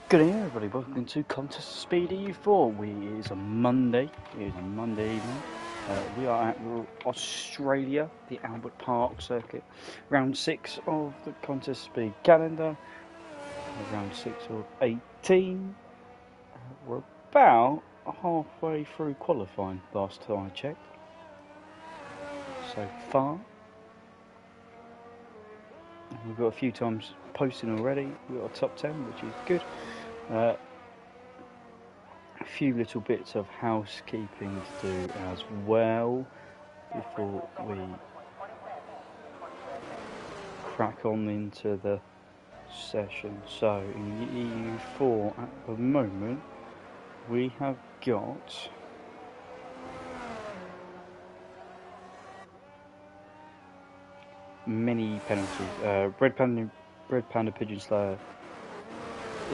Good evening, everybody. Welcome to Contest Speed EU4. It is a Monday. It is a Monday evening. We are at Australia, the Albert Park circuit. Round 6 of the Contest Speed calendar. Round 6 of 18. We're about halfway through qualifying, last time I checked. So far. We've got a few times posting already. We've got a top 10, which is good. A few little bits of housekeeping to do as well before we crack on into the session. So in the EU4 at the moment we have got many penalties. Red Panda Pigeon Slayer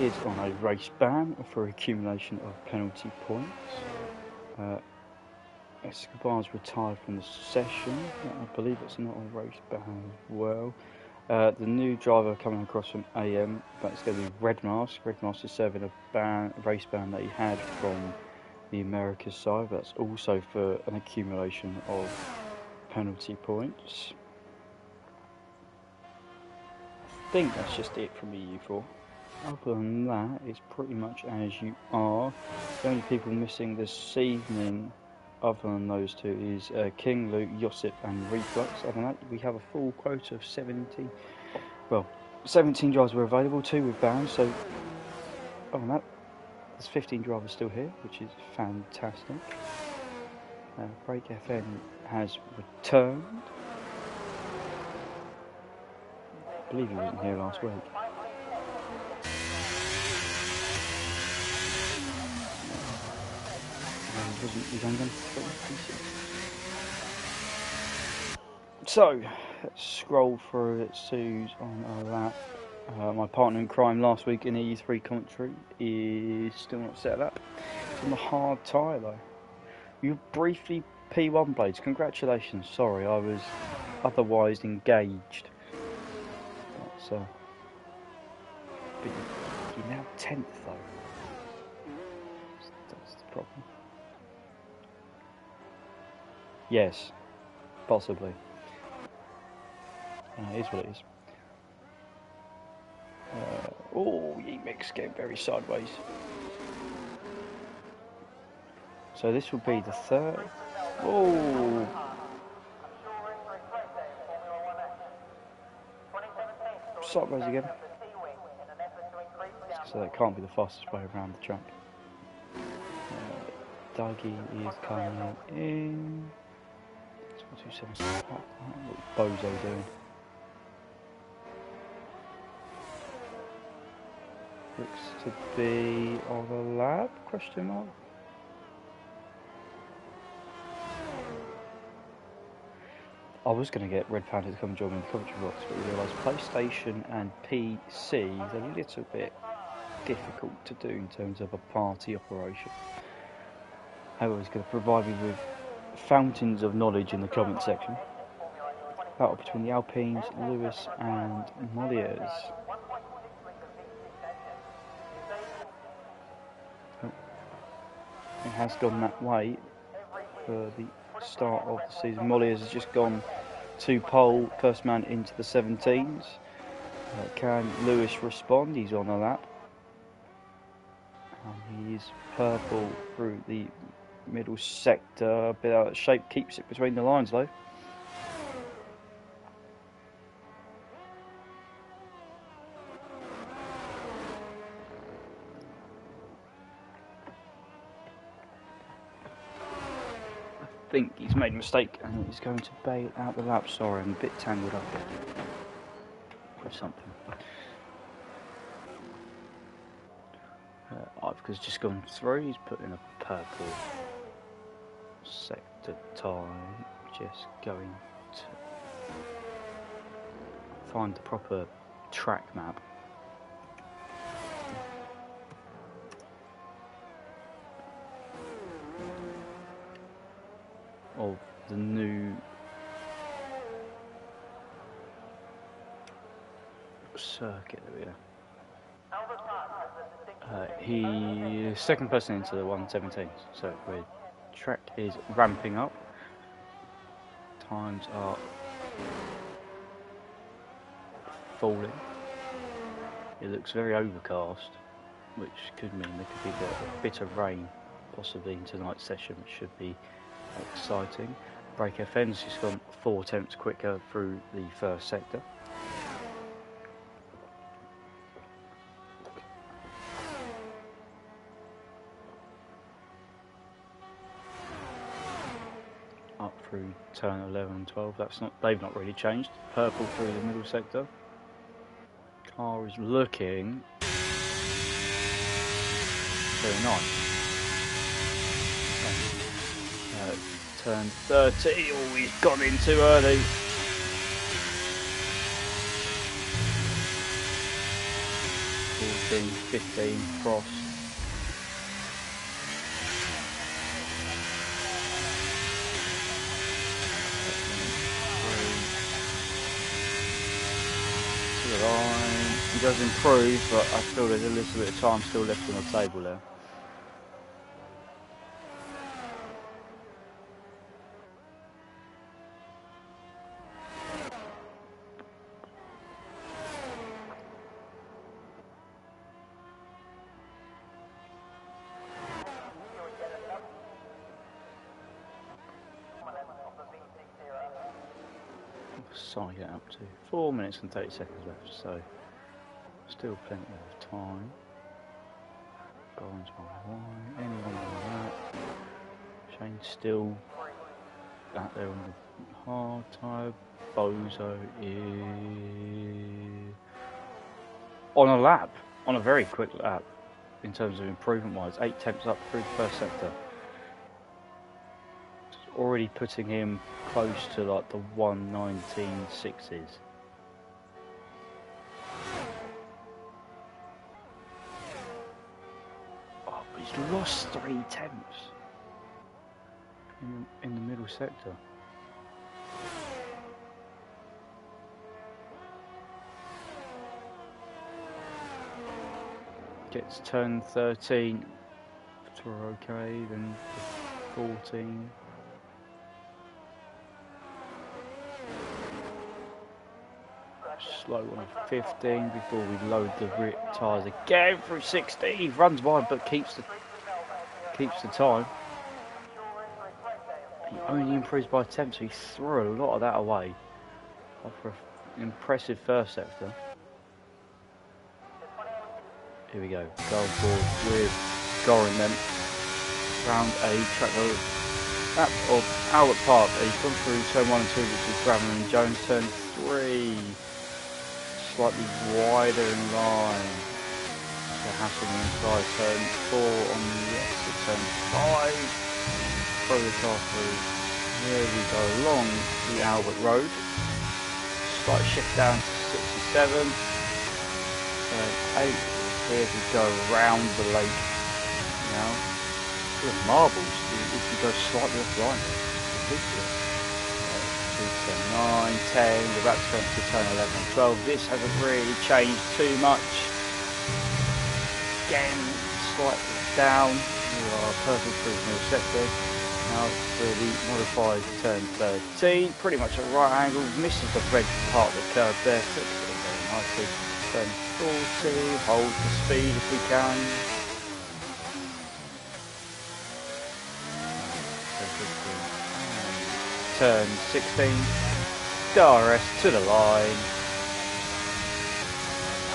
is on a race ban for accumulation of penalty points. Escobar's retired from the session. I believe it's not a race ban as well. The new driver coming across from AM, that's going to be Red Mask. Red Mask is serving a race ban that he had from the Americas side. That's also for an accumulation of penalty points. I think that's just it from EU4. Other than that, it's pretty much as you are. The only people missing this evening, other than those two, is King, Luke, Josip and Reflux. Other than that, we have a full quota of 17 drivers were available, 2 with bans, so other than that, there's 15 drivers still here, which is fantastic. Break FN has returned. I believe he wasn't here last week. So, let's scroll through. Let's see who's on our lap. My partner in crime last week in EU3 commentary is still not set up. It's on the hard tyre though. You briefly P1 blades. Congratulations. Sorry, I was otherwise engaged. That's, but you're now 10th though. That's the problem. Yes, possibly. It is what it is. Oh, Yeemix getting very sideways. So this will be the third. Oh! Sideways again. So that can't be the fastest way around the track. Dougie is coming in. What's Bozo doing? Looks to be on the lab? Question mark. I was going to get Red Panda to come and join me in the commentary box, but we realised PlayStation and PC is a little bit difficult to do in terms of a party operation. However, it's going to provide me with fountains of knowledge in the comment section. Battle between the Alpines, Lewis and Molliers. Oh. It has gone that way for the start of the season. Molliers has just gone to pole, first man into the 17s. Can Lewis respond? He's on a lap. He is purple through the middle sector. A bit out of shape, keeps it between the lines though. I think he's made a mistake and he's going to bail out the lap. Sorry, I'm a bit tangled up with something. Ivka's just gone through. He's put in a purple sector time. Just going to find the proper track map. Of the new circuit. There we go. He is second person into the 117s, so the track is ramping up. Times are falling. It looks very overcast, which could mean there could be a bit of rain possibly in tonight's session, which should be exciting. Brake FN's just gone 4 tenths quicker through the first sector. Up through turn 11 and 12, they've not really changed. Purple through the middle sector. Car is looking very nice. Turn 30, oh, he's gone in too early. 14, 15, cross. To the line. He does improve, but I feel there's a little bit of time still left on the table there. Side it up to 4 minutes and 30 seconds left, so still plenty of time. Goran's on wide, anyone on that. Shane's still out there on the hard tyre. Bozo is on a lap, on a very quick lap in terms of improvement wise. 8 tenths up through the first sector. Already putting him close to like the 1:19.6s. Oh, but he's lost 3 tenths in the middle sector. Gets turn 13 to okay, then 14. Slow on a 15 before we load the rear tyres again through 60. He runs wide but keeps the time. He only improves by 10, so he threw a lot of that away after an impressive first sector. Here we go. Goal forward with Goran then. Round a track lap of Albert Park. He's gone through turn 1 and 2, which is Gravel and Jones. Turn 3. Slightly wider in line. So Hasselman inside turn 4 on the exit, turn 5. Throw the car through. Here we go along the Albert Road. Slight shift down to 67. Turn 8. Here we go round the lake now. Look at marbles if you go slightly offline. Ridiculous. 9, 10, we're about to go to turn 11 and 12. This hasn't really changed too much. Again, slightly down. We are purple through the middle sector. Now for the modified turn 13. Pretty much at right angle. Misses the red part of the curve there. Flicks it very nicely. Turn 40. Hold the speed if we can. Turn 16, DRS to the line,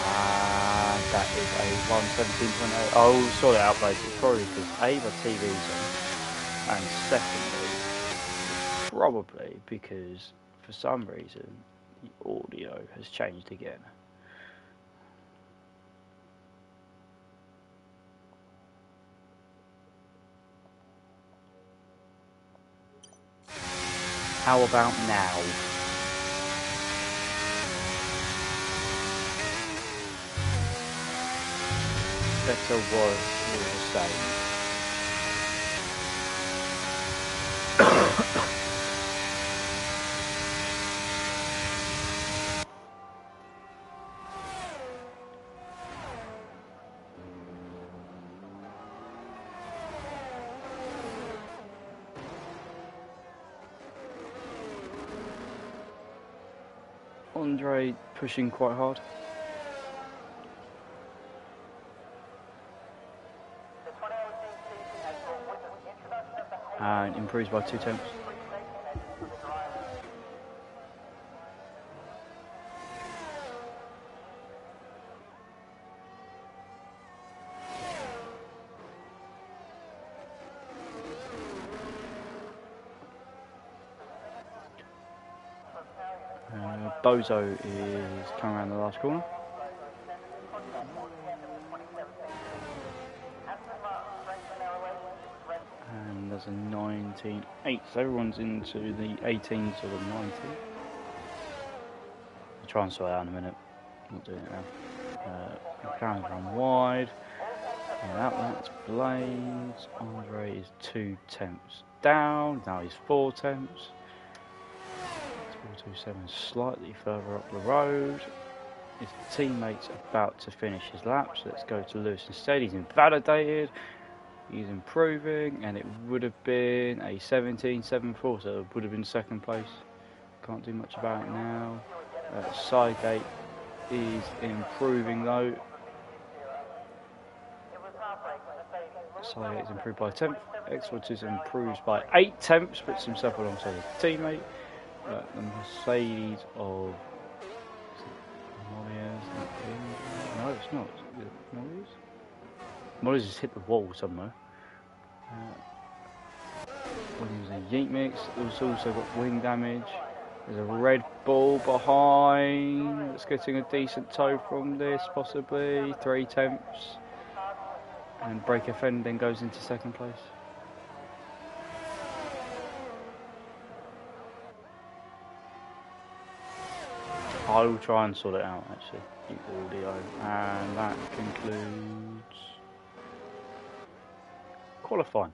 and that is a 1:17.8. Oh, saw that outplay. It's probably because A, the TV's on, and secondly, probably because for some reason the audio has changed again. How about now? Better was the same. Andre pushing quite hard. And improves by 2 tenths. Bozo is coming around the last corner. And there's a 19.8, so everyone's into the 18s or the 19s. I'll try and sort it out in a minute. I'm not doing it now. McLaren's run wide. And out that's Blades. Andre is 2 tenths down. Now he's 4 tenths. 427 slightly further up the road. His teammate's about to finish his lap, so let's go to Lewis instead. He's invalidated. He's improving, and it would have been a 17.74, so it would have been second place. Can't do much about it now. Sidegate is improving though. Sidegate is improved by a tenth. X12 improves by 8 tenths, puts himself alongside his teammate. The Mercedes of Molliers. No, it's not. Is it Molliers? Molliers has hit the wall somewhere. Williams a Yeet Mix. It's also got wing damage. There's a Red Bull behind. It's getting a decent tow from this, possibly 3 tenths. And Break FN then goes into second place. I will try and sort it out actually, keep the audio, and that concludes qualifying.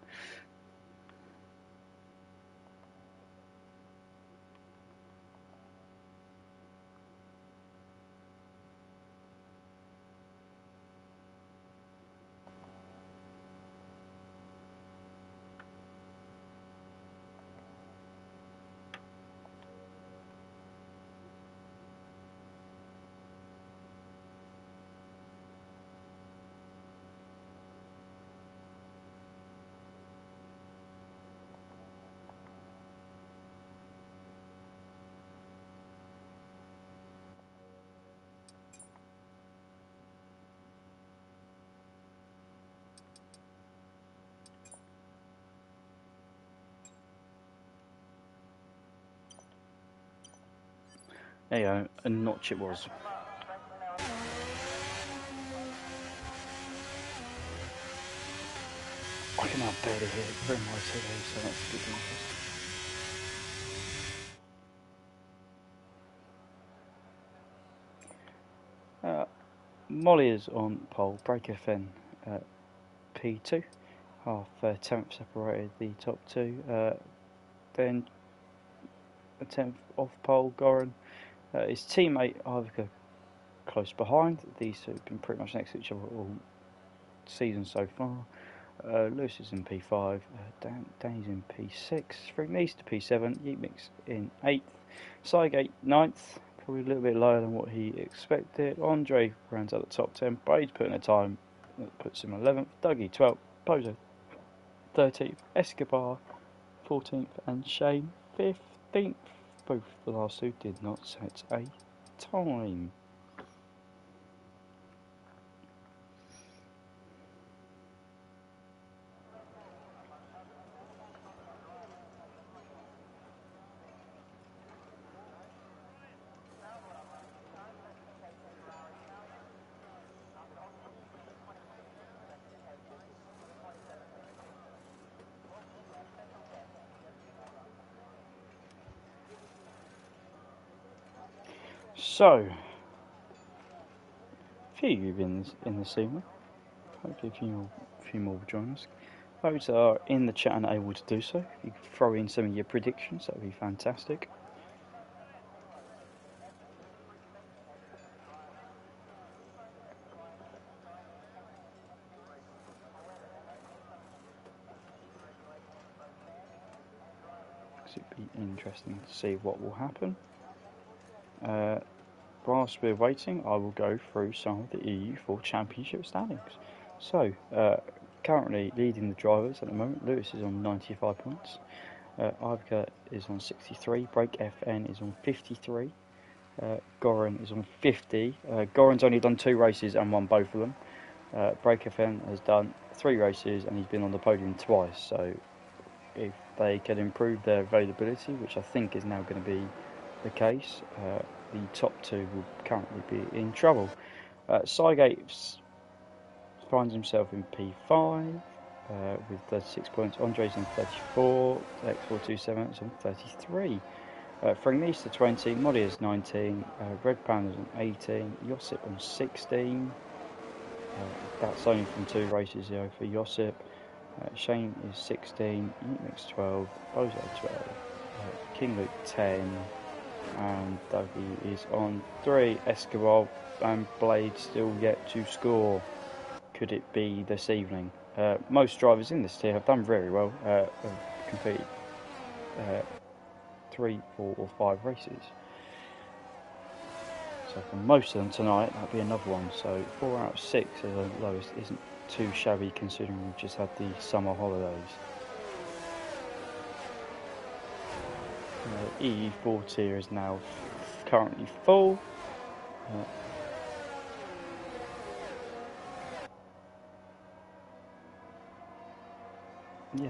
There you go, a notch it was. I can now barely hear it through my TV, so that's good news. Molliers on pole, Break FN P2, half tenth separated the top two. Then a tenth off pole, Goran. His teammate Ivica close behind. These two have been pretty much next to each other all season so far. Lewis is in P5, Danny's in P6, Frank East to P7, Yeet Mix in 8th, Sidegate 9th, probably a little bit lower than what he expected. Andre rounds out the top 10, Brade's putting a time that puts him 11th, Dougie 12th, Pozo 13th, Escobar 14th, and Shane 15th. Both the last two did not set a time. So, a few of you in this evening. Hopefully a few more will join us. Those that are in the chat and able to do so, if you could throw in some of your predictions, that would be fantastic. It'd be interesting to see what will happen. whilst we're waiting, I will go through some of the EU4 Championship standings. So, currently leading the drivers at the moment, Lewis is on 95 points, Ivica is on 63, Break FN is on 53, Goran is on 50. Goran's only done 2 races and won both of them. Break FN has done 3 races and he's been on the podium twice, so if they can improve their availability, which I think is now going to be the case, the top 2 will currently be in trouble. Cygate finds himself in P5 with 36 points. Andre's on 34, X427 is on 33. Frangnista 20, Molly is 19, Red Panda's on 18, Josip on 16. That's only from 2 races here for Josip. Shane is 16, Unix 12, Bozo 12, King Luke 10, and Dougie is on 3. Escobar and Blade still yet to score. Could it be this evening? Most drivers in this tier have done very well, have completed 3, 4 or 5 races. So for most of them tonight, that'll be another one. So 4 out of 6 as the lowest isn't too shabby considering we've just had the summer holidays. EU4 tier is now currently full. Yeah,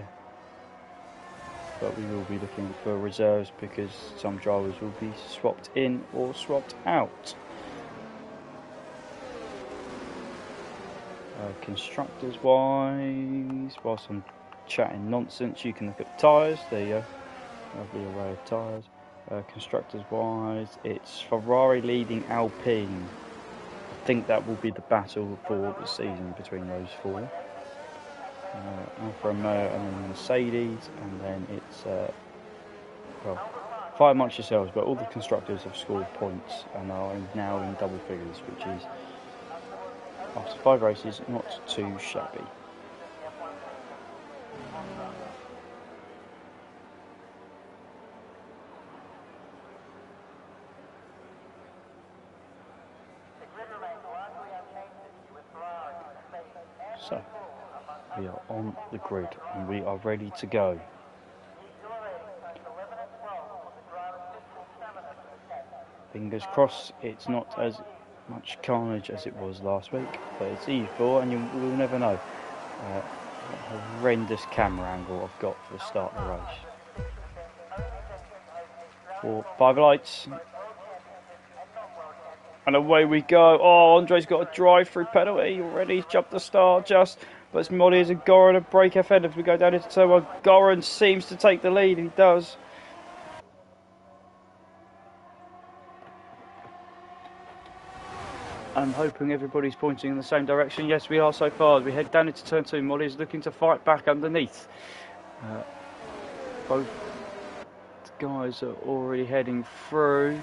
but we will be looking for reserves because some drivers will be swapped in or swapped out. Constructors wise, whilst I'm chatting nonsense, you can look at the tyres. There you go, lovely array of tyres. Constructors wise, it's Ferrari leading Alpine. I think that will be the battle for the season between those 4. Alfa Romeo and then Mercedes, and then it's well, fire amongst yourselves, but all the constructors have scored points and are now in double figures, which is, after 5 races, not too shabby. So, we are on the grid and we are ready to go. Fingers crossed it's not as much carnage as it was last week, but it's EU4 and you will never know. What horrendous camera angle I've got for the start of the race. 4, 5 lights. And away we go. Oh, Andre's got a drive-through penalty already. Jumped the start just. But it's Mollies and Goran and Break FN as we go down into turn 1. Goran seems to take the lead. He does. I'm hoping everybody's pointing in the same direction. Yes, we are so far. As we head down into turn 2, Molly's looking to fight back underneath. Both guys are already heading through.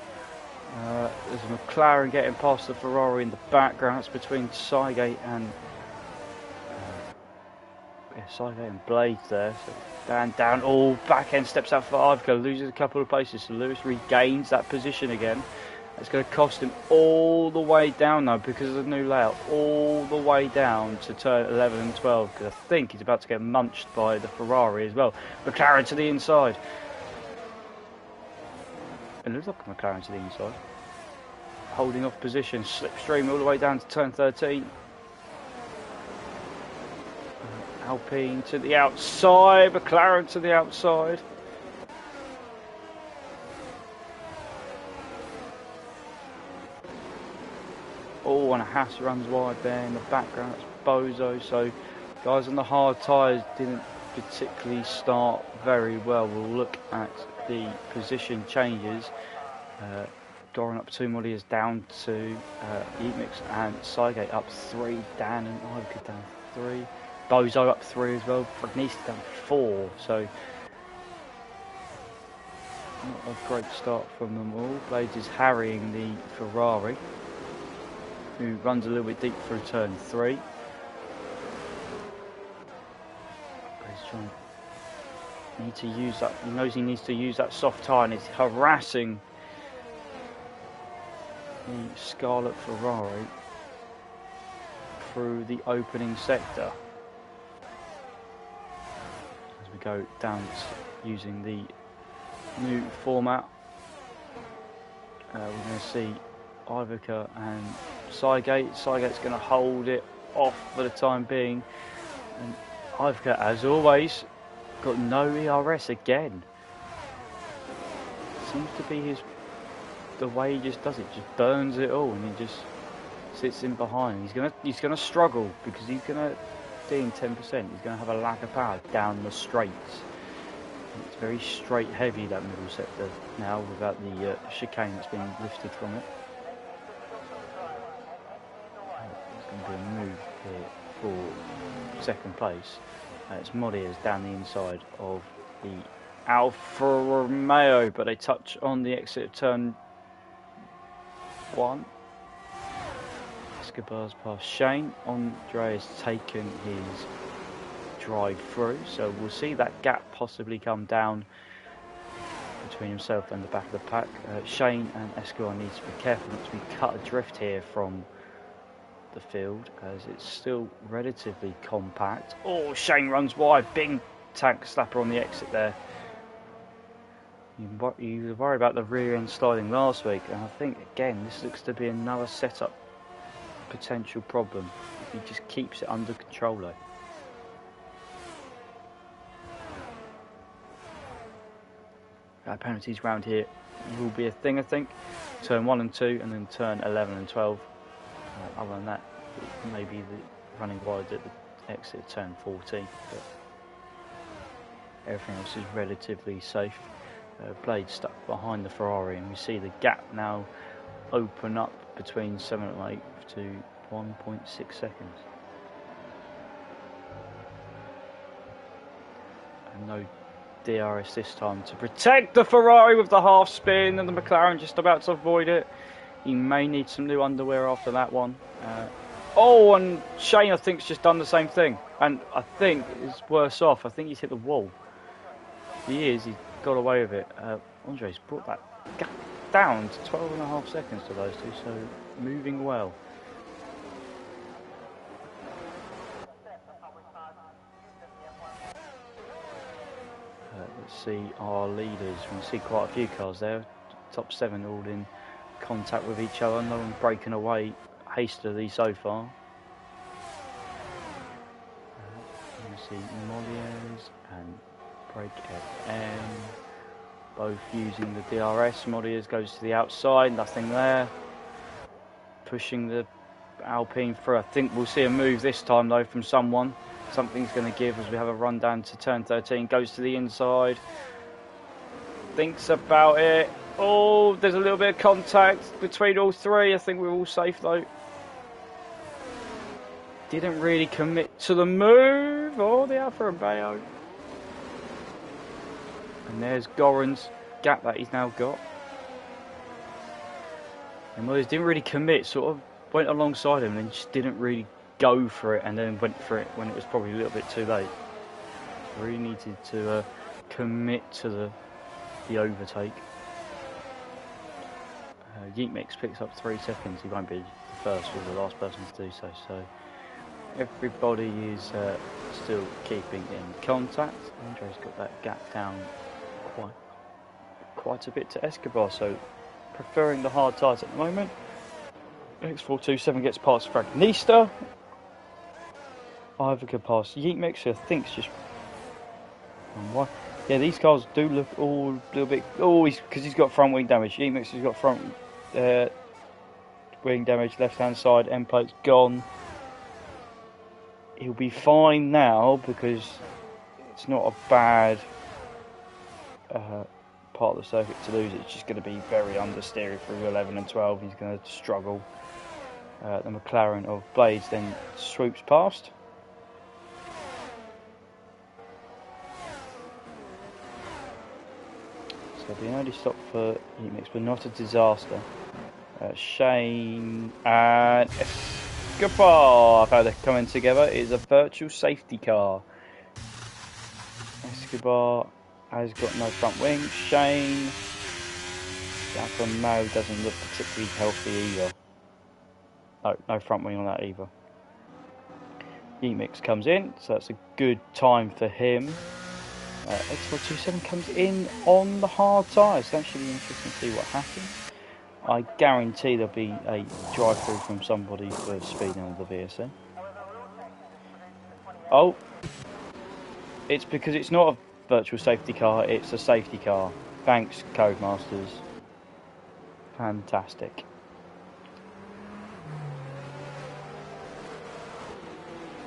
There's a McLaren getting past the Ferrari in the background. It's between Cygate and Cygate and Blades there. So down. Oh, back end steps out for Ivica, loses a couple of places. So Lewis regains that position again. It's going to cost him all the way down though because of the new layout. All the way down to turn 11 and 12 because I think he's about to get munched by the Ferrari as well. McLaren to the inside. It looks like a McLaren to the inside. Holding off position, slipstream all the way down to turn 13. Alpine to the outside, McLaren to the outside. Oh, and a Haas runs wide there in the background. It's Bozo. So guys on the hard tyres didn't particularly start very well. We'll look at the position changes. Goran up 2, Molly is down to Emix and Cygate up 3, Dan and Ivica down 3, Bozo up 3 as well, Frangnista down 4, so not a great start from them all. Blades is harrying the Ferrari, who runs a little bit deep through turn 3. He's trying to use that, he knows he needs to use that soft tyre and he's harassing the Scarlet Ferrari through the opening sector. As we go down using the new format, we're going to see Ivica and Cygate. Cygate's going to hold it off for the time being, and Ivica, as always, got no ERS again. Seems to be the way he just does it, just burns it all, and he just sits in behind. He's gonna struggle because he's gonna be in 10%. He's gonna have a lack of power down the straights. It's very straight heavy, that middle sector now, without the chicane that's been lifted from it. There's going to be a move here for second place. It's Modias down the inside of the Alfa Romeo, but they touch on the exit of turn 1. Escobar's past Shane. Andre has taken his drive through, so we'll see that gap possibly come down between himself and the back of the pack. Shane and Escobar need to be careful not to be cut adrift here from the field, as it's still relatively compact. Oh, Shane runs wide, big tank slapper on the exit there. You were worried about the rear end sliding last week, and I think again this looks to be another setup potential problem if he just keeps it under control though. Penalties round here will be a thing, I think. Turn 1 and 2, and then turn 11 and 12. Other than that, maybe the running wide at the exit of turn 14. But everything else is relatively safe. Blade stuck behind the Ferrari, and we see the gap now open up between 7 and 8 to 1.6 seconds. And no DRS this time to protect the Ferrari with the half spin, and the McLaren just about to avoid it. He may need some new underwear after that one. Oh, and Shane I think's just done the same thing, and I think is worse off. I think he's hit the wall. He's got away with it. Andre's brought that gap down to 12.5 seconds to those two, so moving well. Let's see our leaders. We see quite a few cars there. Top 7 all in contact with each other. No one breaking away hastily so far. You see Modias and Break FM both using the DRS. Modias goes to the outside, nothing there. Pushing the Alpine through. I think we'll see a move this time though from someone. Something's going to give as we have a run down to turn 13. Goes to the inside. Thinks about it. Oh, there's a little bit of contact between all three. I think we're all safe though. Didn't really commit to the move. Oh, the Alfa Romeo. And there's Goran's gap that he's now got. And Moyes didn't really commit. Sort of went alongside him and just didn't really go for it, and then went for it when it was probably a little bit too late. Really needed to commit to the overtake. Yeatmix picks up 3 seconds. He won't be the first or the last person to do so. So everybody is still keeping in contact. Andre's got that gap down quite a bit to Escobar, so preferring the hard tires at the moment. X427 gets past Fragnista. Ivica past Yeatmix, who I think is just... Yeah, these cars do look all a little bit... Oh, because he's got front wing damage. Yeatmix has got front wing damage, left hand side, end plate's gone. He'll be fine now because it's not a bad part of the circuit to lose. It's just going to be very understeery through 11 and 12. He's going to struggle. The McLaren of Blades then swoops past. So the early stop for Yeatmix, but not a disaster. Shane and Escobar, how they're coming together, is a virtual safety car. Escobar has got no front wing. Shane Alpha Male doesn't look particularly healthy either. No, no front wing on that either. E-Mix comes in, so that's a good time for him. X427 comes in on the hard tyres. That should be interesting to see what happens. I guarantee there'll be a drive-through from somebody for speeding on the VSC. Oh, it's because it's not a virtual safety car, it's a safety car. Thanks, Codemasters. Fantastic.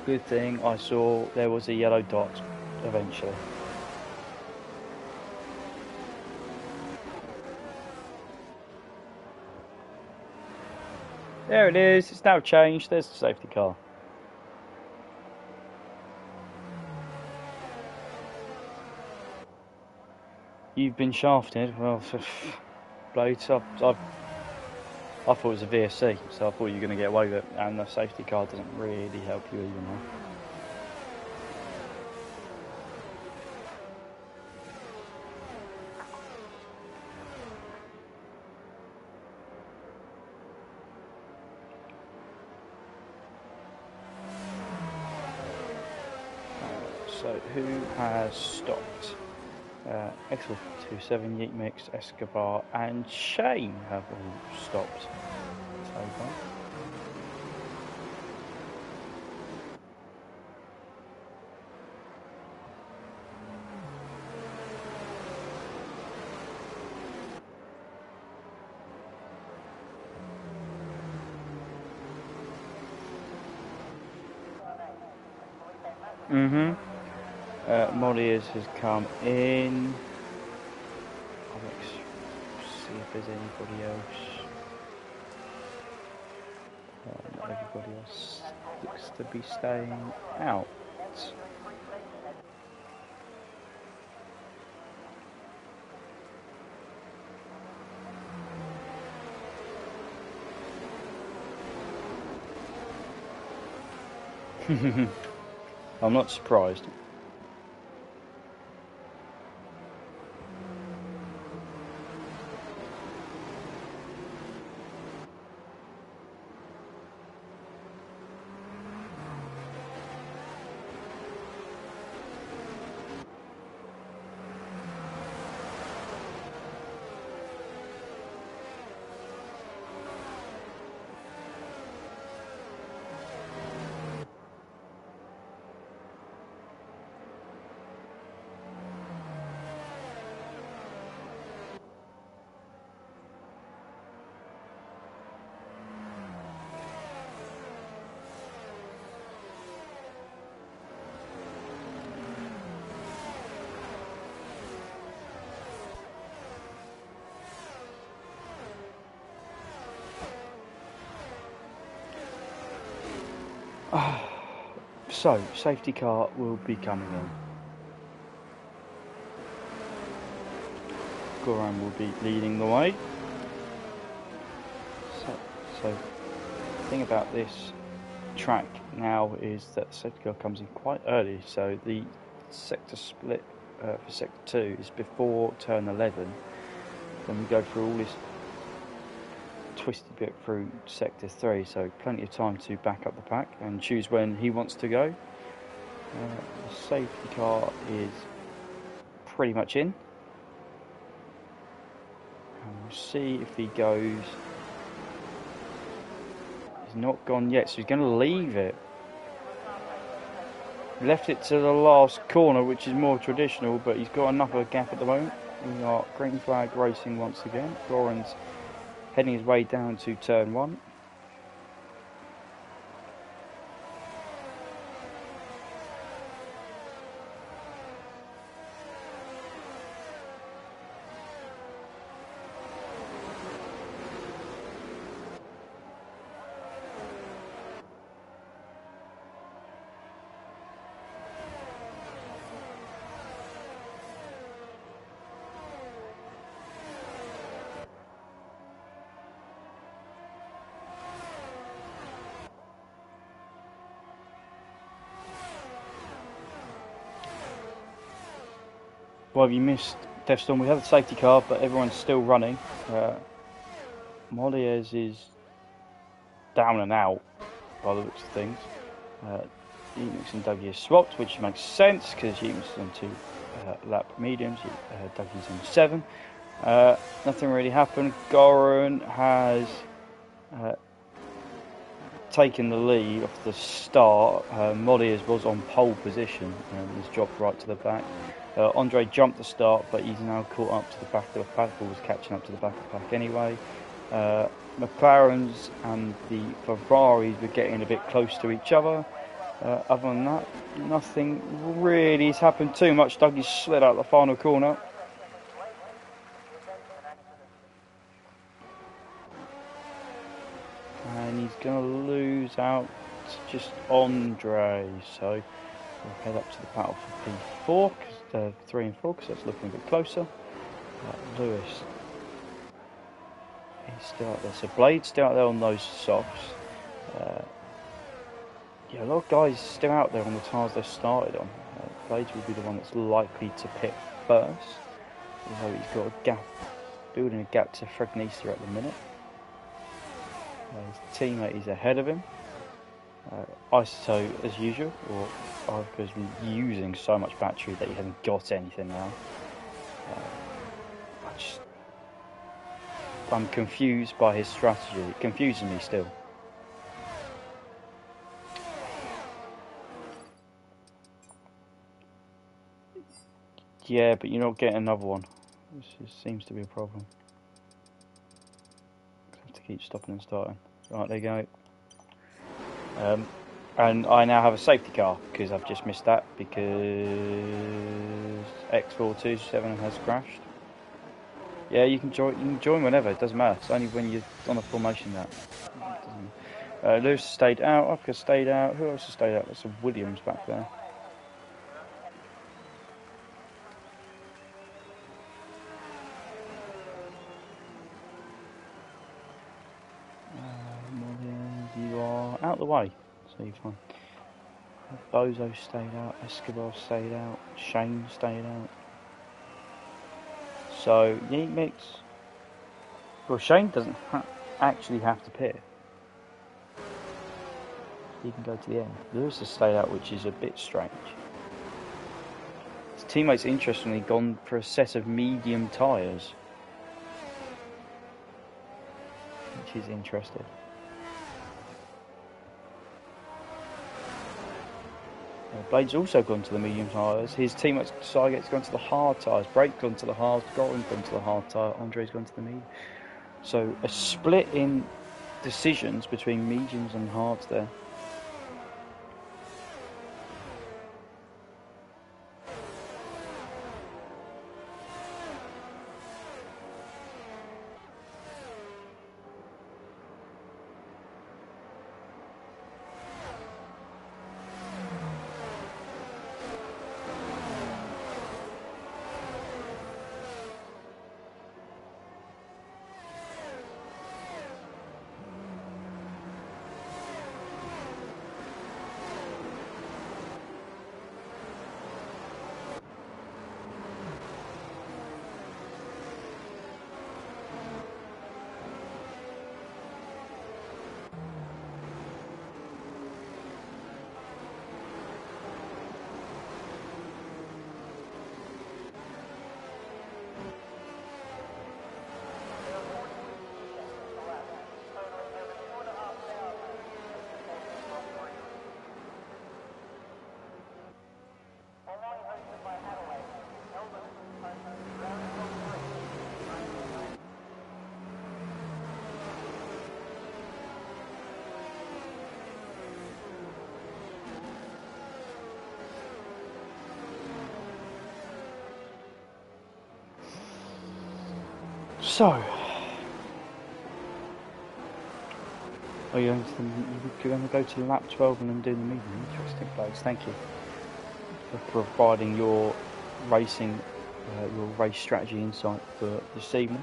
Good thing I saw there was a yellow dot eventually. There it is, it's now changed, there's the safety car. You've been shafted, well, blades, I thought it was a VSC, so I thought you were going to get away with it, and the safety car doesn't really help you either now. So who has stopped? X427, Yeet Mix, Escobar and Shane have all stopped so far. Molliers has come in. Let's see if there's anybody else. Not everybody else looks to be staying out. I'm not surprised. So, safety car will be coming in. Goran will be leading the way. So the thing about this track now is that the safety car comes in quite early. So the sector split for sector 2 is before turn 11. Then we go through all this twisty bit through sector 3, so plenty of time to back up the pack and choose when he wants to go. The safety car is pretty much in, and we'll see if he goes. He's not gone yet, so he's going to leave it. Left it to the last corner, which is more traditional, but he's got enough of a gap at the moment. We are green flag racing once again. Goran's heading his way down to turn 1. Well, you missed Death Storm, we have a safety car, but everyone's still running. Molières is down and out by the looks of things. Unix and Dougie are swapped, which makes sense because Unix is on 2 lap mediums, Dougie's on 7. Nothing really happened. Goran has taken the lead off the start. Molières was on pole position and was dropped right to the back. Andre jumped the start, but he's now caught up to the back of the pack, or was catching up to the back of the pack anyway. McLarens and the Ferraris were getting a bit close to each other. Other than that, nothing really has happened too much. Dougie slid out the final corner. And he's going to lose out just Andre. So we'll head up to the battle for P4, 3 and 4, because that's looking a bit closer. Lewis, he's still out there. So Blade's still out there on those softs. Yeah, a lot of guys still out there on the tyres they started on. Blades will be the one that's likely to pit first, although he's got a gap, building a gap to Fregnisa at the minute. His teammate is ahead of him. Isoto, as usual, or Arca's using so much battery that he hasn't got anything now. I'm confused by his strategy. It confuses me still. Yeah, but you're not getting another one. This just seems to be a problem. I have to keep stopping and starting. Right, there you go. And I now have a safety car because I've just missed that because X427 has crashed. Yeah, you can join. You can join whenever. It doesn't matter. It's only when you're on a formation that. Lewis stayed out. Oscar stayed out. Who else has stayed out? There's some Williams back there. You are out the way, so you're fine. Bozo stayed out. Escobar stayed out. Shane stayed out. So, Yeet Mix. Well, Shane doesn't actually have to pit. He can go to the end. Lewis has stayed out, which is a bit strange. His teammates, interestingly, gone for a set of medium tyres, which is interesting. Blade's also gone to the medium tyres. His teammates, Sarget's gone to the hard tyres. Brake gone to the hard. Goran's gone to the hard tyre. Andre's gone to the medium. So a split in decisions between mediums and hards there. So, are you going to go to lap 12 and then do the medium? Interesting, Blades. Thank you for providing your racing, your race strategy insight for this evening.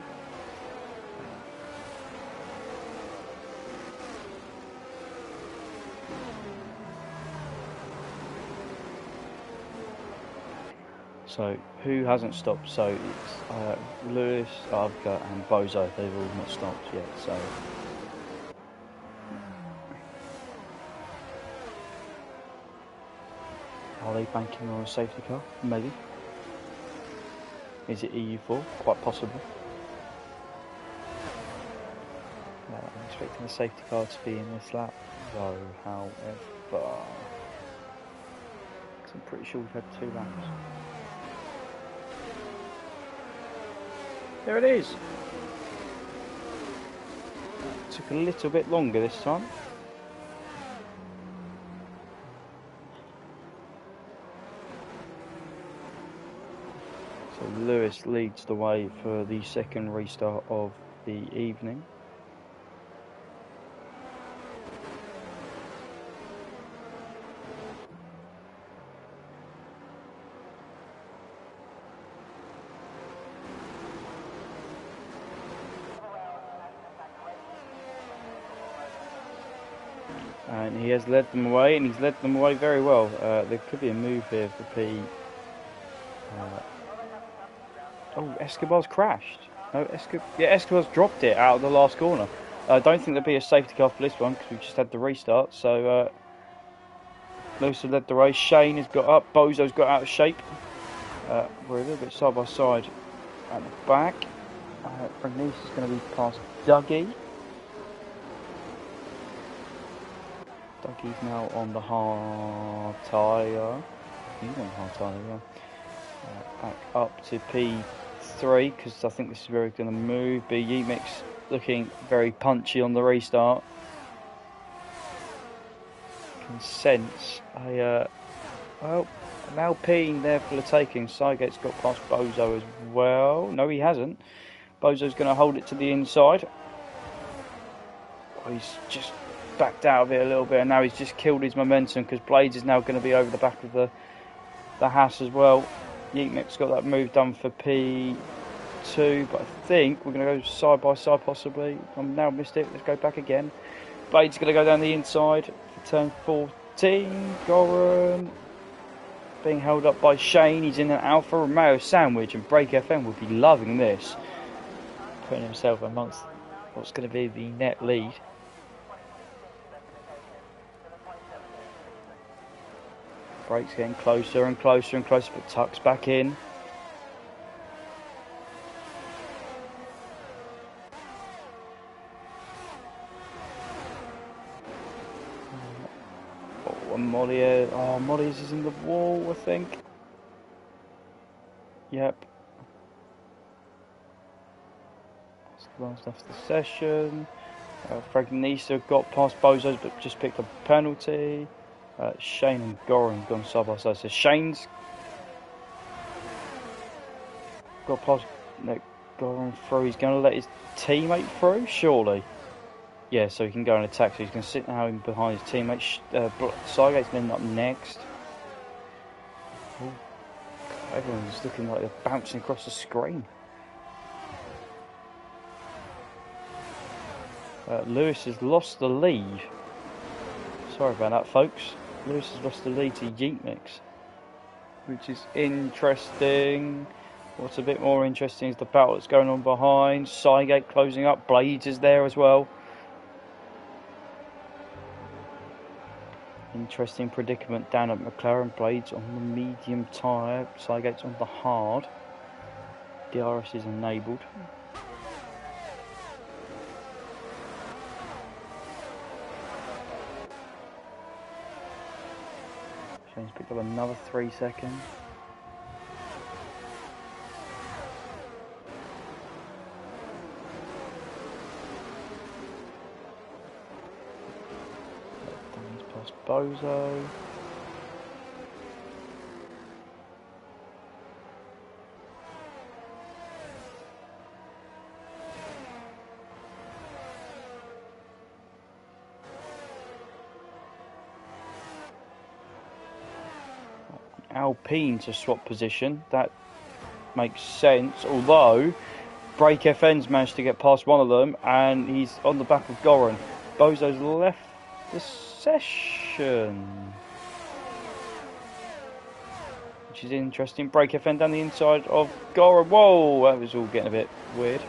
So who hasn't stopped? So it's Lewis, Arca and Bozo. They've all not stopped yet. So are they banking on a safety car? Maybe. Is it EU4? Quite possibly. I'm expecting the safety car to be in this lap, though, however, I'm pretty sure we've had 2 laps. There it is! It took a little bit longer this time. So Lewis leads the way for the second restart of the evening. And he has led them away, and he's led them away very well. There could be a move here for P. Oh, Escobar's crashed. No, Escobar's dropped it out of the last corner. I don't think there'll be a safety car for this one because we just had the restart. So Lewis has led the race. Shane has got up. Bozo's got out of shape. We're a little bit side by side at the back. Bernice is going to be past Dougie. Dougie's now on the hard tyre. He's on the hard tyre, yeah. Back up to P3 because I think this is where he's going to move. Yeemix looking very punchy on the restart. Can sense an Alpine there for the taking. Sygate's got past Bozo as well. No, he hasn't. Bozo's going to hold it to the inside. Oh, he's just backed out of it a little bit, and now he's just killed his momentum because Blades is now going to be over the back of the Haas as well. Yeeknick's got that move done for P2, but I think we're going to go side by side possibly. I've now missed it. Let's go back again. Blades going to go down the inside for turn 14. Goran being held up by Shane. He's in an Alfa Romeo sandwich, and Break FM will be loving this. Putting himself amongst what's going to be the net lead. Break's getting closer and closer and closer, but tucks back in. And Molly's is in the wall, I think. Yep. That's the last of the session. Fragnisa got past Bozo's, but just picked up a penalty. Shane and Goran gone side by side. So Shane's got past Goran through. He's going to let his teammate through, surely. Yeah, so he can go and attack. So he's going to sit now behind his teammate. Sygate's been up next. Ooh. Everyone's looking like they're bouncing across the screen. Lewis has lost the lead. Sorry about that, folks. Lewis has lost the lead to Yeetmix, which is interesting. What's a bit more interesting is the battle that's going on behind. Sygate closing up. Blades is there as well. Interesting predicament down at McLaren. Blades on the medium tyre. Sygate's on the hard. DRS is enabled. Shane's picked up another 3 seconds. Danny's past Bozo. Alpine to swap position. That makes sense, although Break FN's managed to get past one of them and he's on the back of Goran. Bozo's left the session. which is interesting. Brake FM down the inside of Gora. Whoa, that was all getting a bit weird.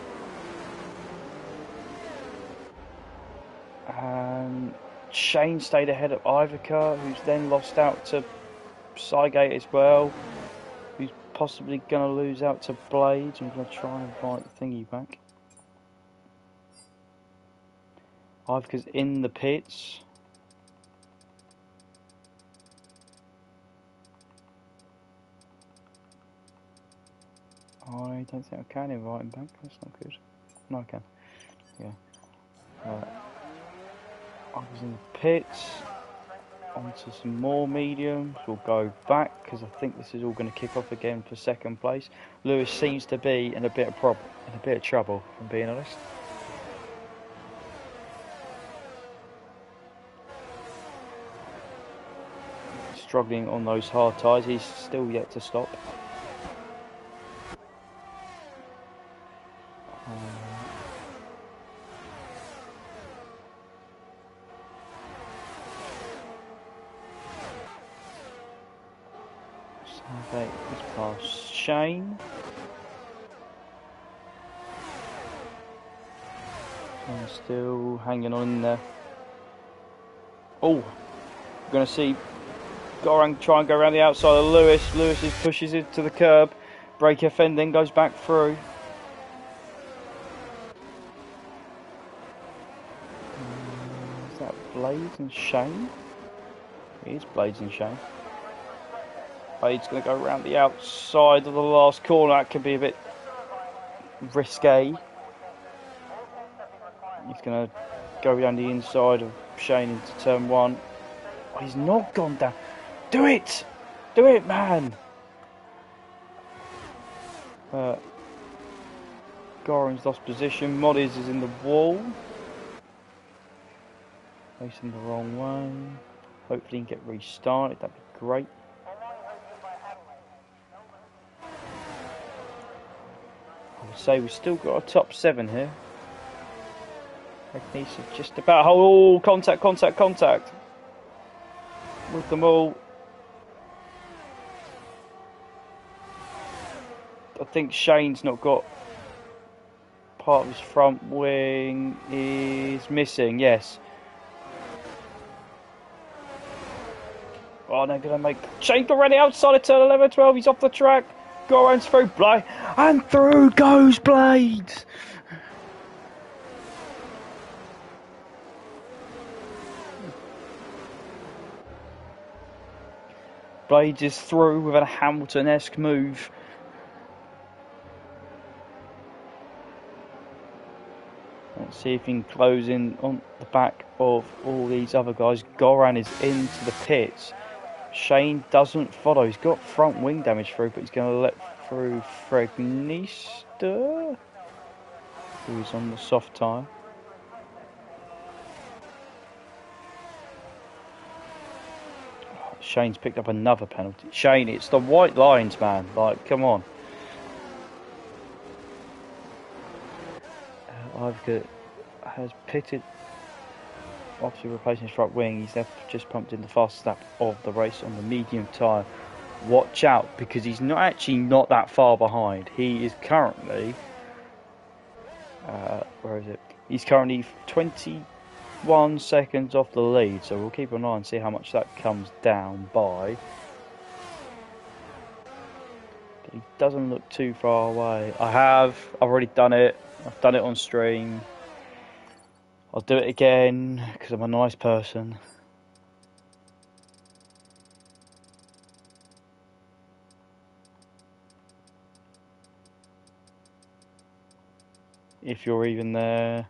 And Shane stayed ahead of Ivica, who's then lost out to Cygate as well, who's possibly going to lose out to Blades. I'm going to try and fight the thingy back. Ivica's in the pits. I don't think I can invite him back. That's not good. No, I can. Yeah. I was in the pits. Onto some more mediums. We'll go back because I think this is all going to kick off again for second place. Lewis seems to be in a bit of trouble. If I'm being honest. Struggling on those hard tyres. He's still yet to stop. Okay, it's past Shane. And still hanging on in there. Oh, we're going to see Gorang try and go around the outside of Lewis. Lewis pushes it to the curb. Brake FM then goes back through. Is that Blades and Shane? It is Blades and Shane. Blades going to go around the outside of the last corner. That could be a bit risque. He's going to go down the inside of Shane into turn one. Oh, he's not gone down. Do it! Do it, man! Goran's lost position. Moddies is in the wall. Facing the wrong way. Hopefully he can get restarted. That'd be great. I would say we've still got a top 7 here. Magnesia just about. Oh, contact with them all. I think Shane's not got part of his front wing is missing. Yes. Oh, they're going to make Shane got ready outside of turn 11, 12. He's off the track. Goran's through Blade, and through goes Blades. Blades is through with a Hamilton-esque move. Let's see if he can close in on the back of all these other guys. Goran is into the pits. Shane doesn't follow. He's got front wing damage through, but he's going to let through Fregnista, who's on the soft tyre. Shane's picked up another penalty. Shane, it's the white lines, man. Like, come on. Has pitted, obviously replacing his front wing. He's just pumped in the fastest lap of the race on the medium tyre. Watch out, because he's not that far behind. He is currently, where is it? He's currently 21 seconds off the lead, so we'll keep an eye and see how much that comes down by. But he doesn't look too far away. I've already done it. I've done it on stream. I'll do it again because I'm a nice person. If you're even there.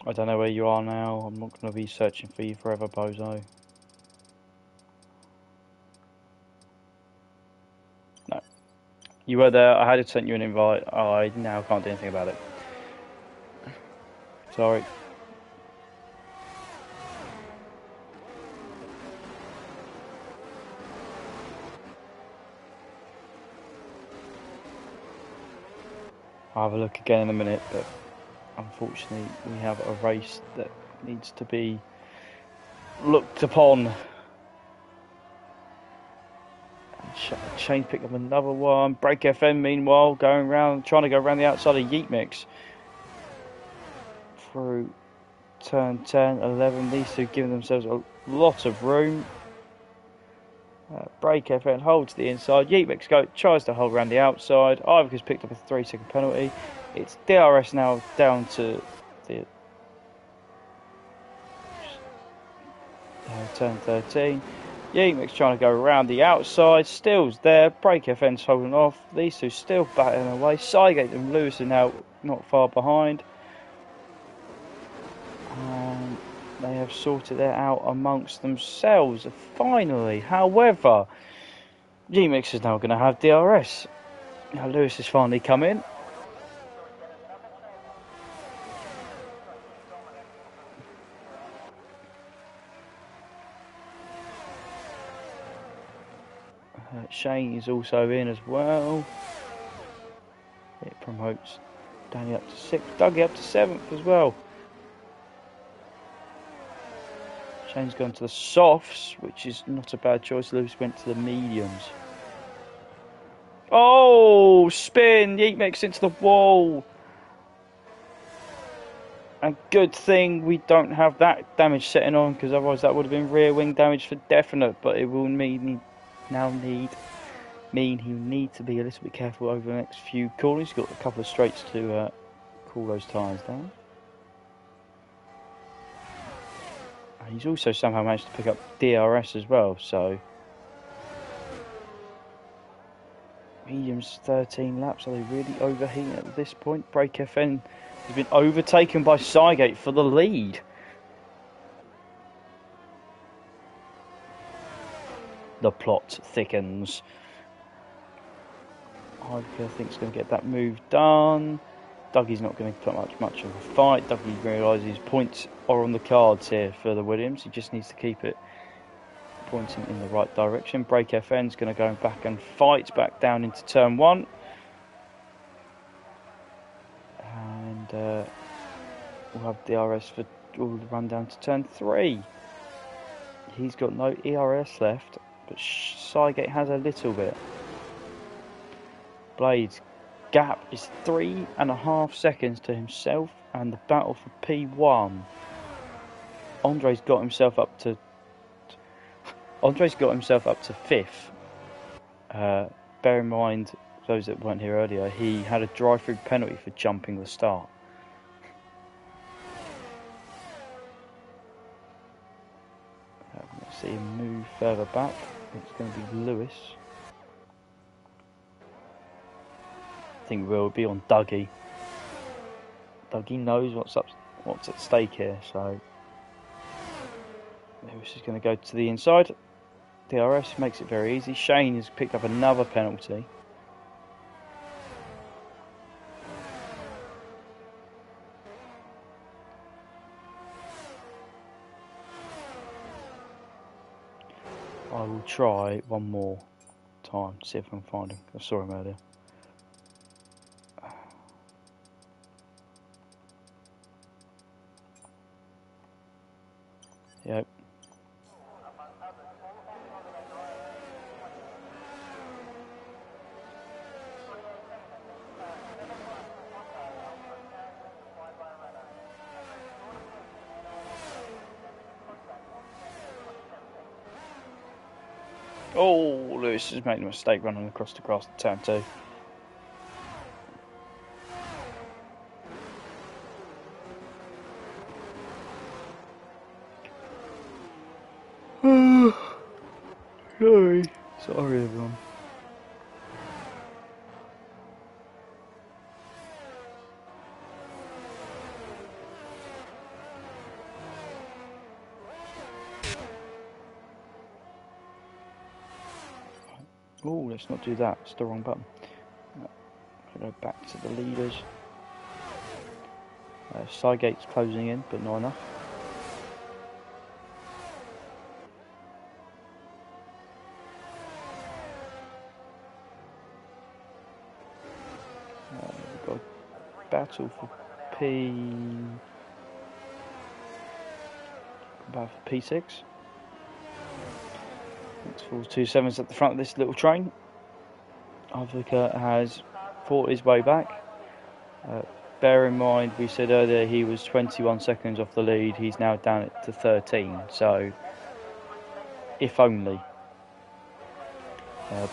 I don't know where you are now. I'm not going to be searching for you forever, bozo. No. You were there. I had sent you an invite. I now can't do anything about it. Sorry. I'll have a look again in a minute, but unfortunately we have a race that needs to be looked upon. Shane picked up another one. Break FM meanwhile going round, trying to go around the outside of Yeet Mix through turn 10, 11. These two giving themselves a lot of room. Break FM holds the inside. Yeet Mix tries to hold around the outside. Ivica's picked up a 3-second penalty. It's DRS now down to the turn 13. Yeet Mix trying to go around the outside. Still's there. Break FN's holding off. These two still battling away. Cygate and Lewis are now not far behind. And they have sorted it out amongst themselves finally. However, Yeet Mix is now going to have DRS. Now Lewis has finally come in. Shane is also in as well. It promotes Danny up to 6th, Dougie up to 7th as well. Shane's gone to the softs, which is not a bad choice. Lewis went to the mediums. Oh, spin! Yeet Mix into the wall. And good thing we don't have that damage setting on, because otherwise that would have been rear wing damage for definite. But it will mean he need to be a little bit careful over the next few corners. He's got a couple of straights to cool those tyres down. And he's also somehow managed to pick up DRS as well, so mediums 13 laps. Are they really overheating at this point? Break FN has been overtaken by Cygate for the lead. The plot thickens. I think he's going to get that move done. Dougie's not going to put much of a fight. Dougie realises points are on the cards here for the Williams. He just needs to keep it pointing in the right direction. Break FN's going to go back and fight back down into turn 1. And we'll have DRS for all the run down to turn 3. He's got no ERS left, but Cygate has a little bit. Blade's gap is 3.5 seconds to himself and the battle for P1. Andre's got himself up to 5th. Bear in mind, those that weren't here earlier, he had a drive-through penalty for jumping the start. Let's see him move further back. It's going to be Lewis. I think we'll be on Dougie. Dougie knows what's at stake here, so Lewis is going to go to the inside. DRS makes it very easy. Shane has picked up another penalty. I will try one more time to see if I can find him. I saw him earlier. Yep. Oh, Lewis has made a mistake running across the grass to turn 2. Sorry everyone. Oh, let's not do that. It's the wrong button. I'll go back to the leaders. Cygate's closing in, but not enough. We've got battle for P6. S12 R6 at the front of this little train. Ivika has fought his way back. Bear in mind, we said earlier he was 21 seconds off the lead. He's now down to 13. So, if only.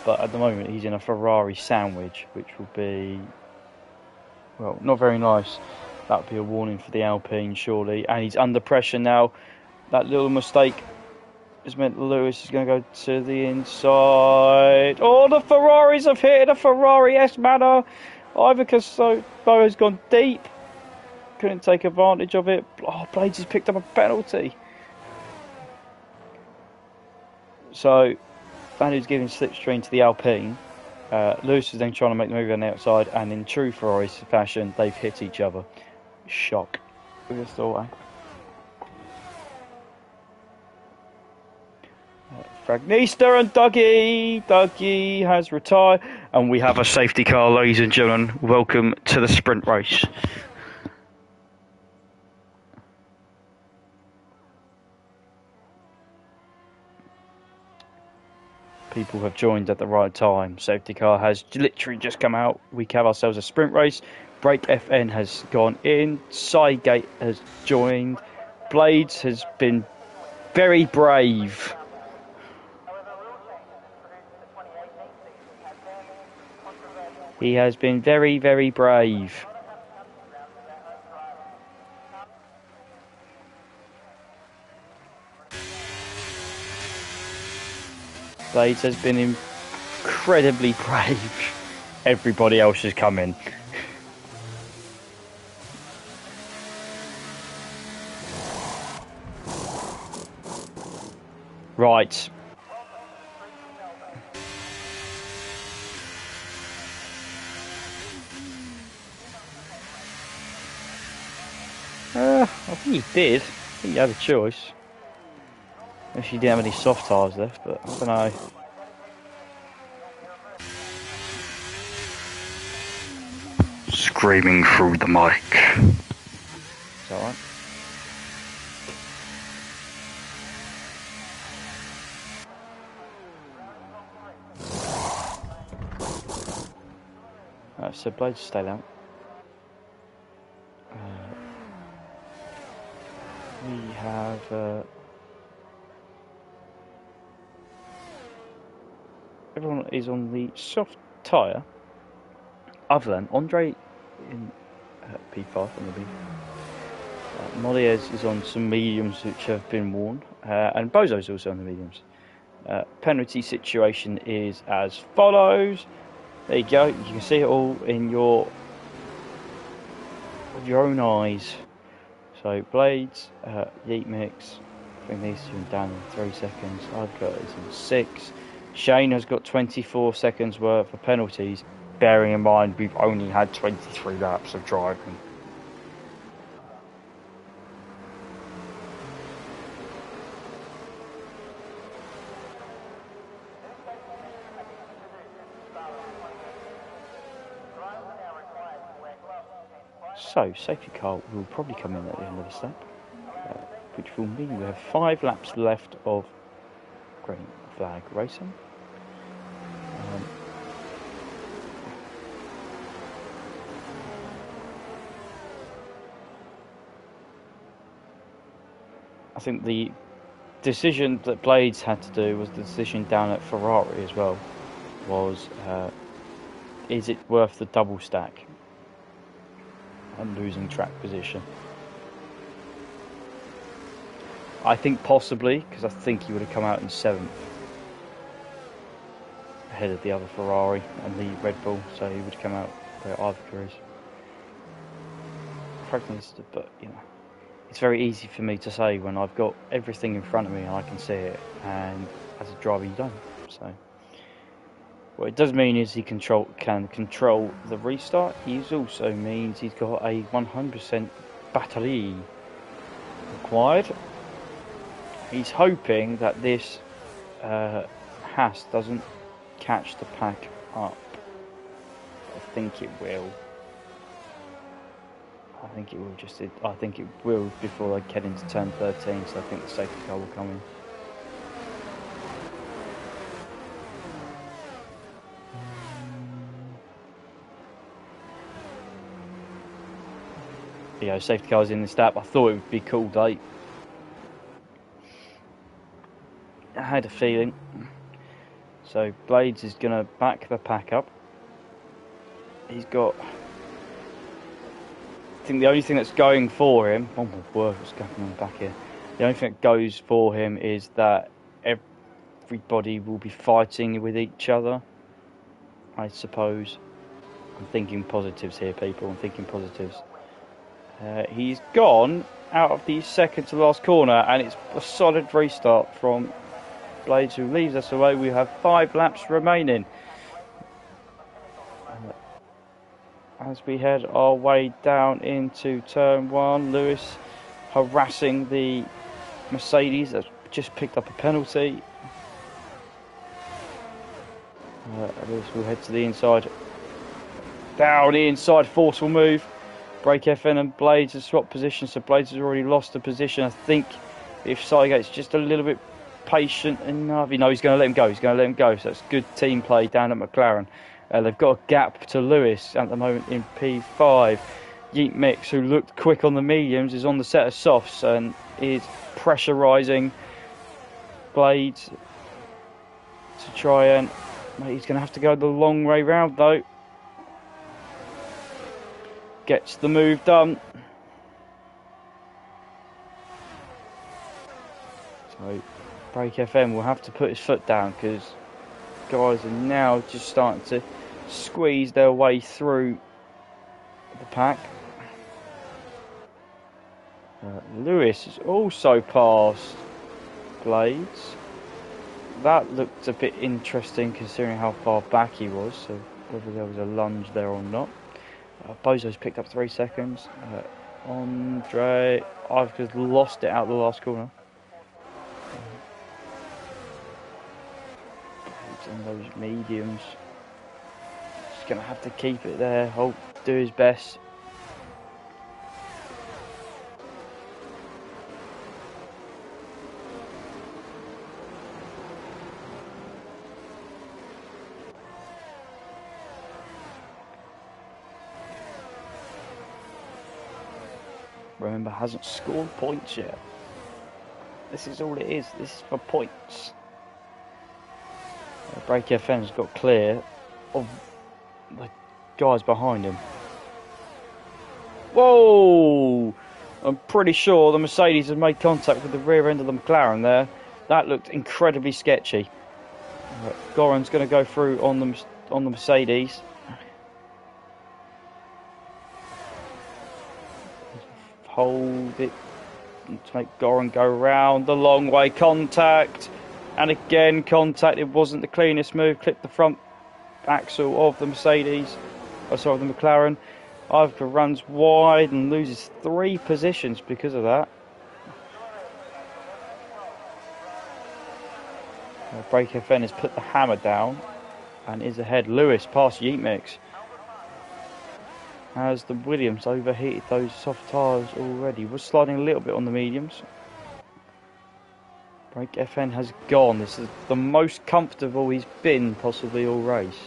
But at the moment, he's in a Ferrari sandwich, which will be, well, not very nice. That would be a warning for the Alpine, surely. And he's under pressure now. That little mistake has meant Lewis is going to go to the inside. Oh, the Ferraris have hit a Ferrari S-Manor. Ivica has gone deep. Couldn't take advantage of it. Oh, Blades has picked up a penalty. So, Vanu's giving slipstream to the Alpine. Lewis is then trying to make the move on the outside, and in true Ferrari fashion, they've hit each other. Shock. Who just thought, eh? Fragnista and Dougie has retired, and we have a safety car, ladies and gentlemen. Welcome to the sprint race. People have joined at the right time. Safety car has literally just come out. We have ourselves a sprint race. Brake FN has gone in. Sidegate has joined. Blades has been very brave. He has been very, very brave. Blades has been incredibly brave. Everybody else has come in. Right. I think he did. I think he had a choice. If he didn't have any soft tyres left, but I don't know. Screaming through the mic. Is that right? So Blades stayed out. We have everyone is on the soft tyre, other than Andre in P5 on the B. Moliez is on some mediums which have been worn, and Bozo's also on the mediums. Penalty situation is as follows. There you go. You can see it all in your own eyes. So Blades, Yeet Mix, I think these two are down in 3 seconds. I've got it in 6. Shane has got 24 seconds worth of penalties, bearing in mind we've only had 23 laps of driving. So, safety car will probably come in at the end of the step, which will mean we have 5 laps left of green flag racing. I think the decision that Blades had to do was the decision down at Ferrari as well, was is it worth the double stack and losing track position? I think possibly, because I think he would have come out in 7th ahead of the other Ferrari and the Red Bull, so he would come out where Ivica is. Fragmented, but you know, it's very easy for me to say when I've got everything in front of me and I can see it, and as a driver you don't. So what it does mean is he can control the restart. It also means he's got a 100% battery required. He's hoping that this Haas doesn't catch the pack up. I think it will. I think it will just. I think it will before they get into turn 13. So I think the safety car will come in. Yeah, safety cars in the step. I thought it would be called late. I had a feeling. So Blades is going to back the pack up. He's got. I think the only thing that's going for him. Oh my word, what's going on back here? The only thing that goes for him is that everybody will be fighting with each other, I suppose. I'm thinking positives here, people. I'm thinking positives. He's gone out of the second to last corner, and it's a solid restart from Blades, who leaves us away. We have 5 laps remaining. As we head our way down into turn 1, Lewis harassing the Mercedes that's just picked up a penalty. Lewis will head to the inside. Down the inside, forceful move. Brake FN and Blades have swapped positions, so Blades has already lost the position. I think if Sidegate's just a little bit patient enough, he's going to let him go. He's going to let him go. So it's good team play down at McLaren. They've got a gap to Lewis at the moment in P5. Yeet Mix, who looked quick on the mediums, is on the set of softs and is pressurising Blades to try and... He's going to have to go the long way round though. Gets the move done. So Brake FM will have to put his foot down because guys are now just starting to squeeze their way through the pack. Lewis has also passed Blades. That looked a bit interesting considering how far back he was, so whether there was a lunge there or not. Bozo's picked up 3 seconds. Andre, I've just lost it out the last corner. On those mediums, just gonna have to keep it there. Do his best. Remember, hasn't scored points yet. This is all it is. This is for points. Brake FM's got clear of the guys behind him. Whoa! I'm pretty sure the Mercedes has made contact with the rear end of the McLaren there. That looked incredibly sketchy. Goran's going to go through on the Mercedes. Hold it to make Goran go round the long way. Contact. And again, contact. It wasn't the cleanest move. Clipped the front axle of the Mercedes. The McLaren. Ivica runs wide and loses 3 positions because of that. Brake FN has put the hammer down and is ahead. Lewis past Yeet Mix. As the Williams overheated those soft tyres already. Was sliding a little bit on the mediums. Brake FN has gone. This is the most comfortable he's been possibly all race.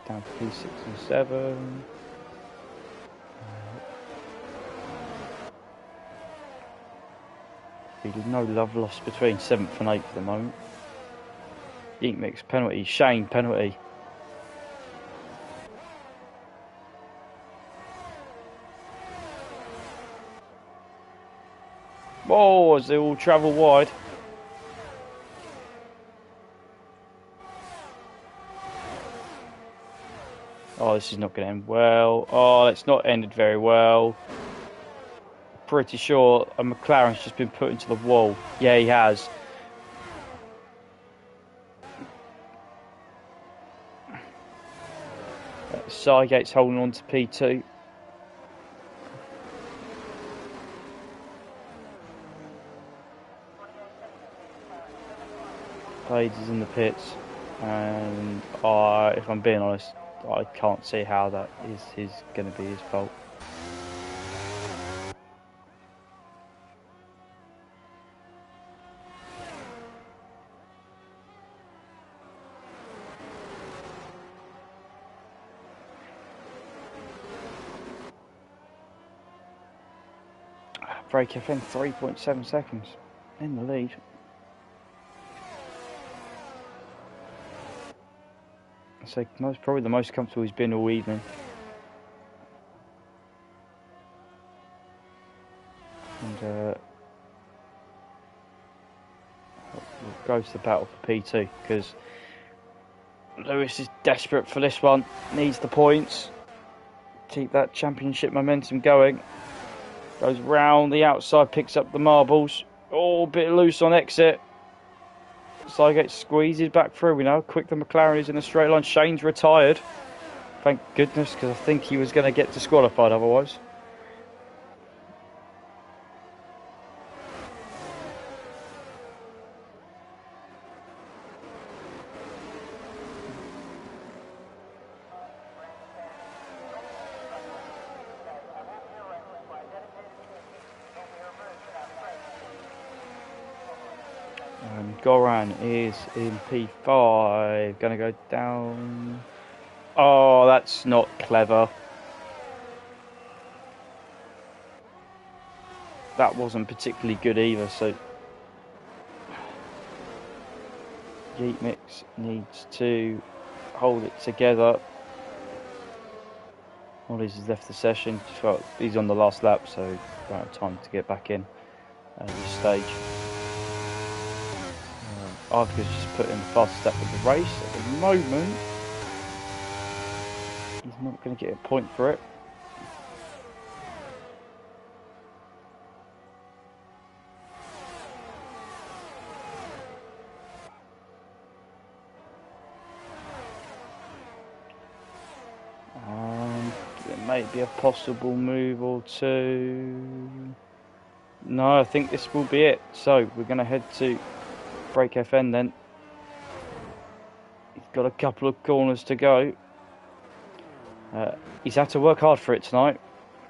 Down to P6 and 7. No love lost between 7th and 8th at the moment. Yeet Mix penalty. Shane penalty. Whoa, as they all travel wide. Oh, this is not going to end well. Oh, it's not ended very well. Pretty sure a McLaren's just been put into the wall. Yeah, he has. Sidegate's holding on to P2. Blades is in the pits, and if I'm being honest, I can't see how that is going to be his fault. Break FM 3.7 seconds in the lead. So probably the most comfortable he's been all evening. And we'll go to the battle for P2 because Lewis is desperate for this one. Needs the points. Keep that championship momentum going. Goes round the outside, picks up the marbles. Oh, a bit loose on exit. Sygate squeezes back through. We know. Quick, the McLaren is in a straight line. Shane's retired. Thank goodness, because I think he was going to get disqualified otherwise. Goran is in P5, gonna go down. Oh, that's not clever. That wasn't particularly good either, so Yeet Mix needs to hold it together. Molly's has left the session. He's on the last lap, so won't have time to get back in at this stage. Arthur's just put in the fastest lap of the race. At the moment, he's not going to get a point for it. There may be a possible move or two. No, I think this will be it. So we're going to head to Break FN then. He's got a couple of corners to go. He's had to work hard for it tonight.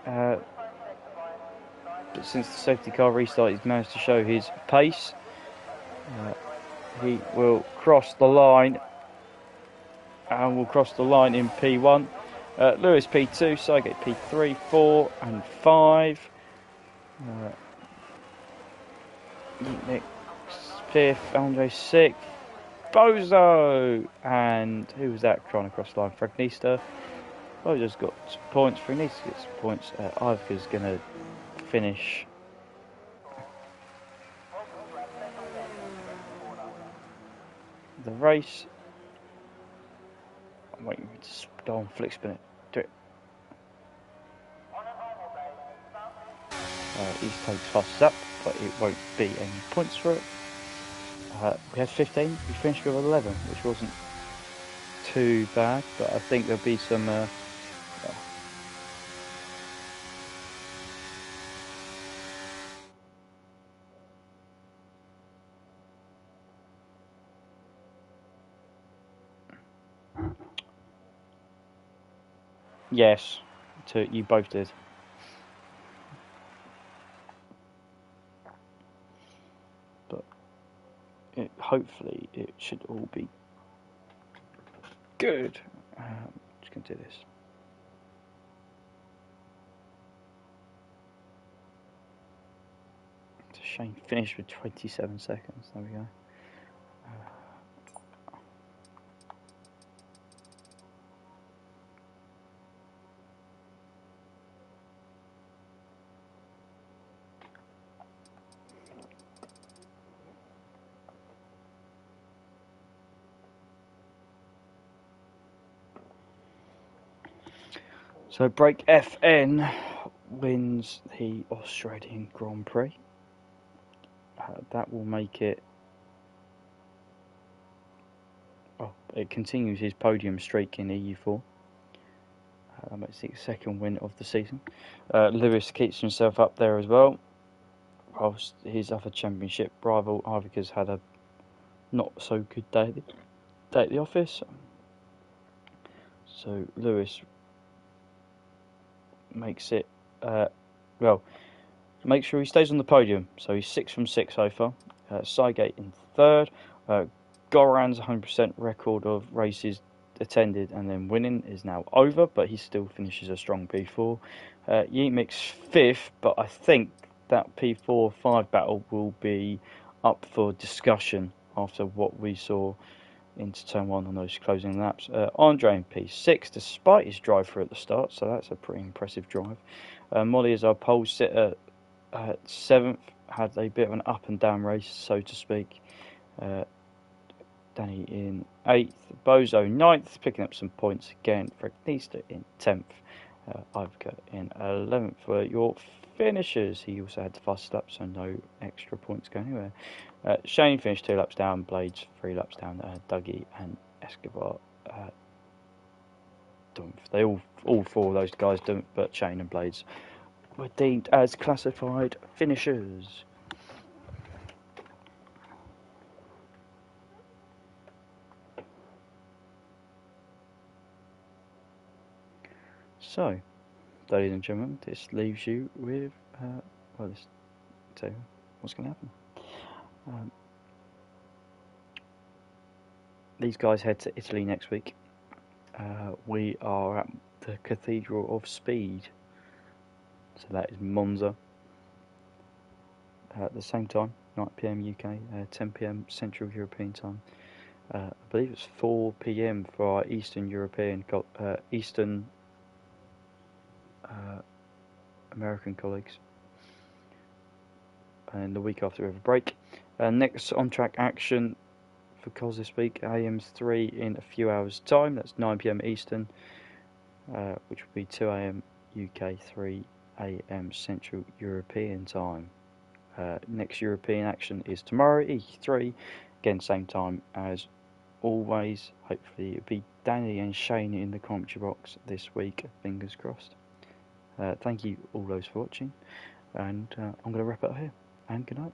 But since the safety car restart, he's managed to show his pace. He will cross the line. And will cross the line in P1. Lewis P2, Sygate P3, 4 and 5. Nick 5th, Andre 6th, Bozo, and who was that trying to cross the line? Fragnista. Bozo's got some points, Fragnista gets some points. Iva's going to finish the race. I'm waiting for it to go on flick spin it. Do it. East takes fastest up, but it won't be any points for it. We had 15, we finished with 11, which wasn't too bad, but I think there'll be some yes, you both did. But hopefully it should all be good. Just going to do this. It's a shame. Finished with 27 seconds. There we go. So Break FN wins the Australian Grand Prix. That will make it. Oh, it continues his podium streak in EU4. That makes it the second win of the season. Lewis keeps himself up there as well. Whilst his other championship rival Ivica's had a not so good day at the office. So Lewis makes it, well, make sure he stays on the podium. So he's 6 from 6 so far. Sygate in third. Goran's 100% record of races attended and then winning is now over, but he still finishes a strong P4. Yeemik's fifth, but I think that P4-5 battle will be up for discussion after what we saw into turn 1 on those closing laps. Andre in P6, despite his drive through at the start, so that's a pretty impressive drive. Molly is our pole sitter at 7th, had a bit of an up and down race, so to speak. Danny in 8th, Bozo 9th, picking up some points again. Fred Neester in 10th, Ivka in 11th for your finishers. He also had the fast lap, so no extra points going anywhere. Shane finished 2 laps down, Blades 3 laps down, Dougie and Escobar Dumpf. They all 4 of those guys Dumpf, but Shane and Blades were deemed as classified finishers. So, ladies and gentlemen, this leaves you with, let's tell you what's going to happen. These guys head to Italy next week. We are at the Cathedral of Speed, so that is Monza. At the same time, 9 PM UK, 10 PM Central European time. I believe it's 4 PM for our Eastern European, Eastern American colleagues. And the week after we have a break. Next on-track action for Coles this week, AM3 in a few hours' time. That's 9 PM Eastern, which will be 2 AM UK, 3 AM Central European time. Next European action is tomorrow, E3, again same time as always. Hopefully it'll be Danny and Shane in the commentary box this week, fingers crossed. Thank you all those for watching, and I'm going to wrap it up here, and good night.